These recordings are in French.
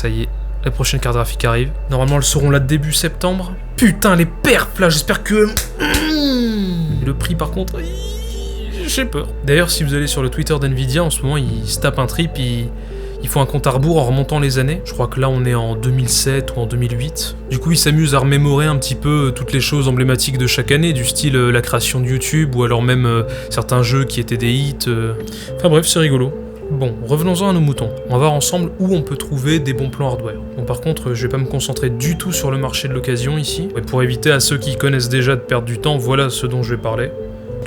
Ça y est, la prochaine carte graphique arrive. Normalement, elles seront là début septembre. Putain, les perfs là, j'espère que... Le prix par contre... J'ai peur. D'ailleurs, si vous allez sur le Twitter d'NVIDIA, en ce moment, ils se tapent un trip, ils font un compte à rebours en remontant les années. Je crois que là, on est en 2007 ou en 2008. Du coup, ils s'amusent à remémorer un petit peu toutes les choses emblématiques de chaque année, du style la création de YouTube, ou alors même certains jeux qui étaient des hits. Enfin bref, c'est rigolo. Bon, revenons-en à nos moutons. On va voir ensemble où on peut trouver des bons plans hardware. Bon, par contre, je vais pas me concentrer du tout sur le marché de l'occasion ici. Et pour éviter à ceux qui connaissent déjà de perdre du temps, voilà ce dont je vais parler.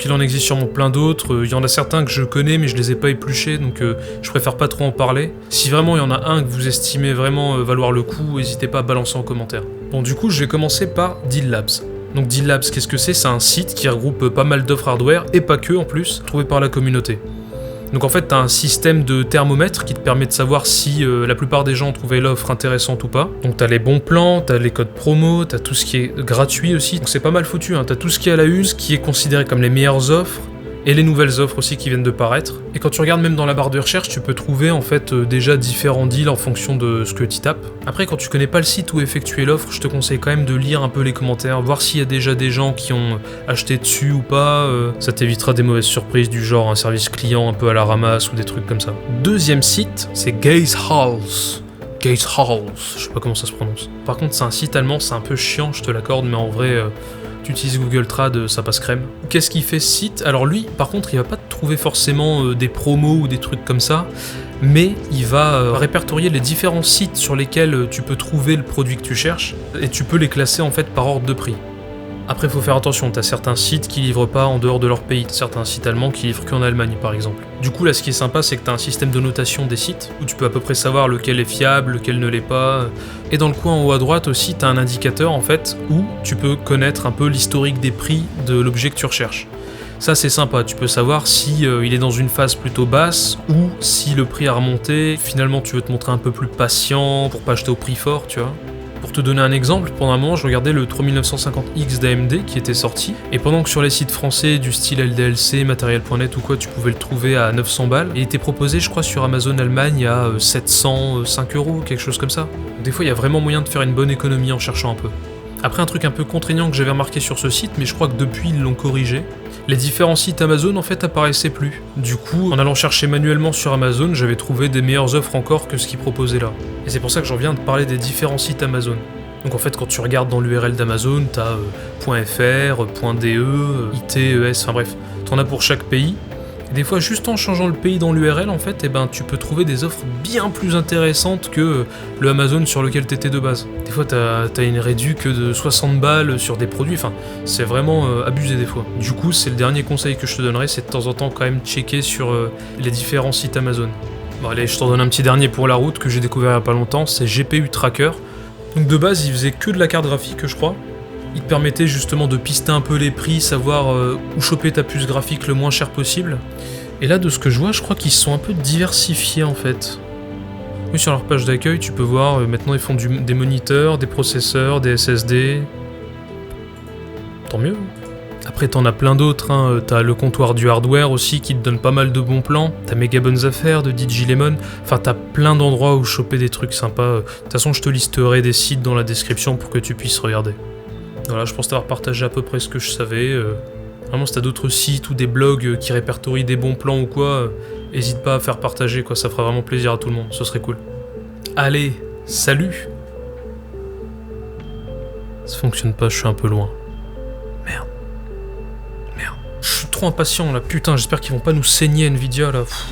Il en existe sûrement plein d'autres, il y en a certains que je connais mais je les ai pas épluchés, donc je préfère pas trop en parler. Si vraiment il y en a un que vous estimez vraiment valoir le coup, n'hésitez pas à balancer en commentaire. Bon, du coup je vais commencer par Deal Labs. Donc Deal Labs, qu'est-ce que c'est? C'est un site qui regroupe pas mal d'offres hardware, et pas que en plus, trouvées par la communauté. Donc en fait, t'as un système de thermomètre qui te permet de savoir si la plupart des gens ont trouvé l'offre intéressante ou pas. Donc t'as les bons plans, t'as les codes promo, t'as tout ce qui est gratuit aussi. Donc c'est pas mal foutu, hein. T'as tout ce qui est à la use, qui est considéré comme les meilleures offres, et les nouvelles offres aussi qui viennent de paraître. Et quand tu regardes même dans la barre de recherche, tu peux trouver en fait déjà différents deals en fonction de ce que tu tapes. Après, quand tu connais pas le site où effectuer l'offre, je te conseille quand même de lire un peu les commentaires, voir s'il y a déjà des gens qui ont acheté dessus ou pas. Ça t'évitera des mauvaises surprises du genre un service client un peu à la ramasse ou des trucs comme ça. Deuxième site, c'est Gatehouse. Gatehouse, je sais pas comment ça se prononce. Par contre, c'est un site allemand, c'est un peu chiant, je te l'accorde, mais en vrai... Tu utilises Google Trad, ça passe crème. Qu'est-ce qu'il fait ce site? Alors lui, par contre, il va pas te trouver forcément des promos ou des trucs comme ça, mais il va répertorier les différents sites sur lesquels tu peux trouver le produit que tu cherches, et tu peux les classer en fait par ordre de prix. Après, il faut faire attention, t'as certains sites qui livrent pas en dehors de leur pays, certains sites allemands qui livrent qu'en Allemagne par exemple. Du coup là, ce qui est sympa, c'est que t'as un système de notation des sites, où tu peux à peu près savoir lequel est fiable, lequel ne l'est pas. Et dans le coin en haut à droite aussi, t'as un indicateur en fait, où tu peux connaître un peu l'historique des prix de l'objet que tu recherches. Ça c'est sympa, tu peux savoir si il est dans une phase plutôt basse, ou si le prix a remonté, finalement tu veux te montrer un peu plus patient, pour pas acheter au prix fort, tu vois. Pour te donner un exemple, pendant un moment je regardais le 3950X d'AMD qui était sorti, et pendant que sur les sites français du style LDLC, Material.net ou quoi, tu pouvais le trouver à 900 balles, il était proposé je crois sur Amazon Allemagne à 705 €, quelque chose comme ça. Donc, des fois il y a vraiment moyen de faire une bonne économie en cherchant un peu. Après, un truc un peu contraignant que j'avais remarqué sur ce site, mais je crois que depuis ils l'ont corrigé, les différents sites Amazon en fait apparaissaient plus. Du coup, en allant chercher manuellement sur Amazon, j'avais trouvé des meilleures offres encore que ce qu'ils proposaient là. Et c'est pour ça que j'en viens de parler des différents sites Amazon. Donc en fait, quand tu regardes dans l'URL d'Amazon, t'as .fr, .de, .it, ES, enfin bref, t'en as pour chaque pays. Et des fois, juste en changeant le pays dans l'URL, en fait, tu peux trouver des offres bien plus intéressantes que le Amazon sur lequel t'étais de base. Des fois, t'as une réduc de 60 balles sur des produits, enfin, c'est vraiment abusé des fois. Du coup, c'est le dernier conseil que je te donnerais, c'est de temps en temps quand même checker sur les différents sites Amazon. Bon allez, je t'en donne un petit dernier pour la route que j'ai découvert il y a pas longtemps, c'est GPU Tracker. Donc de base, il faisait que de la carte graphique, je crois. Il te permettait justement de pister un peu les prix, savoir où choper ta puce graphique le moins cher possible. Et là, de ce que je vois, je crois qu'ils se sont un peu diversifiés en fait. Oui, sur leur page d'accueil, tu peux voir, maintenant ils font des moniteurs, des processeurs, des SSD. Tant mieux. Après, t'en as plein d'autres, hein. T'as le comptoir du hardware aussi qui te donne pas mal de bons plans. T'as Méga Bonnes Affaires de Digilemon. Enfin, t'as plein d'endroits où choper des trucs sympas. De toute façon, je te listerai des sites dans la description pour que tu puisses regarder. Voilà, je pense t'avoir partagé à peu près ce que je savais. Vraiment, si t'as d'autres sites ou des blogs qui répertorient des bons plans ou quoi, hésite pas à faire partager, quoi. Ça fera vraiment plaisir à tout le monde, ce serait cool. Allez, salut! Ça fonctionne pas, je suis un peu loin. Merde. Je suis trop impatient là, putain, j'espère qu'ils vont pas nous saigner Nvidia là. Pff.